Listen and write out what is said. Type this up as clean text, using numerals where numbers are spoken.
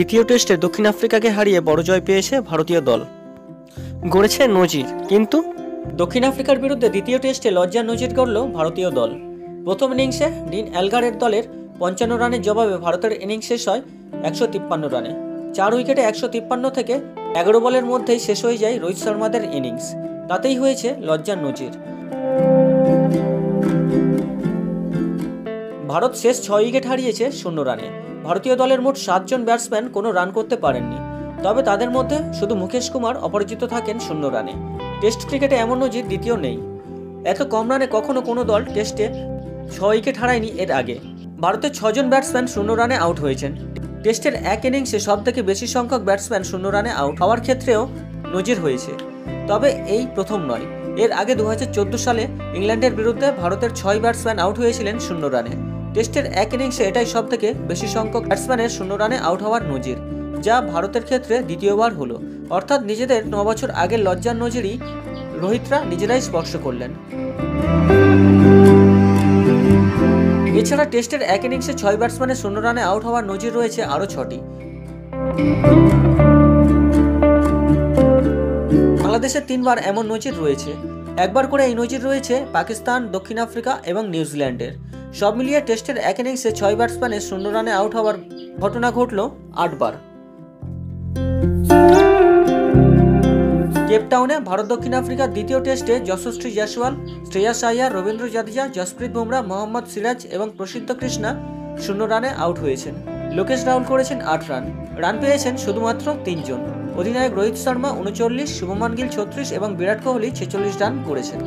দ্বিতীয় টেস্টে দক্ষিণ আফ্রিকাকে হারিয়ে বড় জয় পেয়েছে ভারতীয় দল, গড়েছে নজির। কিন্তু দক্ষিণ আফ্রিকার বিরুদ্ধে দ্বিতীয় টেস্টে লজ্জার নজির গড়ল ভারতীয় দল। প্রথম ইনিংসে ডিন এলগারের দলের 55 রানের জবাবে ভারতের ইনিংস শেষ হয় 153 রানে। 4 উইকেটে 153 থেকে 11 বলের মধ্যেই শেষ হয়ে যায় রোহিত শর্মাদের ইনিংস। তাতেই হয়েছে লজ্জার নজির। ভারত শেষ 6 উইকেট হারিয়েছে 0 রানে। ভারতীয় দলের মোট 7 জন ব্যাটসম্যান কোনো রান করতে পারেননি, তবে তাদের মধ্যে শুধু মুকেশ কুমার অপরাজিত থাকেন 0 রানে। টেস্ট ক্রিকেটে এমন নজির দ্বিতীয় নেই। এত কম রানে কখনো কোনো দল টেস্টে 6 উইকেট হারায়নি এর আগে। ভারতের 6 জন ব্যাটসম্যান 0 রানে আউট হয়েছেন। টেস্টের এক ইনিংসে সবথেকে বেশি সংখ্যক ব্যাটসম্যান 0 রানে আউট হওয়ার ক্ষেত্রেও নজির হয়েছে, তবে এই প্রথম নয়। এর আগে 2014 সালে ইংল্যান্ডের বিরুদ্ধে ভারতের 6 ব্যাটসম্যান আউট হয়েছিলেন 0 রানে। টেস্টের এক ইনিংসে এটাই সবথেকে বেশি সংখ্যক ব্যাটসম্যানের 0 রানে আউট হওয়ার নজির, যা ভারতের ক্ষেত্রে দ্বিতীয়বার হলো। অর্থাৎ নিজেদের 9 বছর আগের লজ্জার নজিরই রোহিতরা নিজেরাই স্পর্শ করলেন। এছাড়া টেস্টের এক ইনিংসে 6 ব্যাটসম্যানের 0 রানে আউট হওয়ার নজির রয়েছে আরও 6টি। বাংলাদেশের 3বার এমন নজির রয়েছে। একবার করে এই নজির রয়েছে পাকিস্তান, দক্ষিণ আফ্রিকা এবং নিউজিল্যান্ডের। সব মিলিয়ে টেস্টের এক ইনিংসে 6 ব্যাটসম্যানের 0 রানে আউট হওয়ার ঘটনা ঘটল 8 বার। কেপটাউনে ভারত দক্ষিণ আফ্রিকার দ্বিতীয় টেস্টে যশস্বী জয়সওয়াল, শ্রেয়াস আইয়ার, রবীন্দ্র জাদেজা, জসপ্রীত বুমরা, মোহাম্মদ সিরাজ এবং প্রসিদ্ধ কৃষ্ণা 0 রানে আউট হয়েছেন। লোকেশ রাহুল করেছেন 8 রান। রান পেয়েছেন শুধুমাত্র 3 জন। অধিনায়ক রোহিত শর্মা 39, শুভমান গিল 36 এবং বিরাট কোহলি 46 রান করেছেন।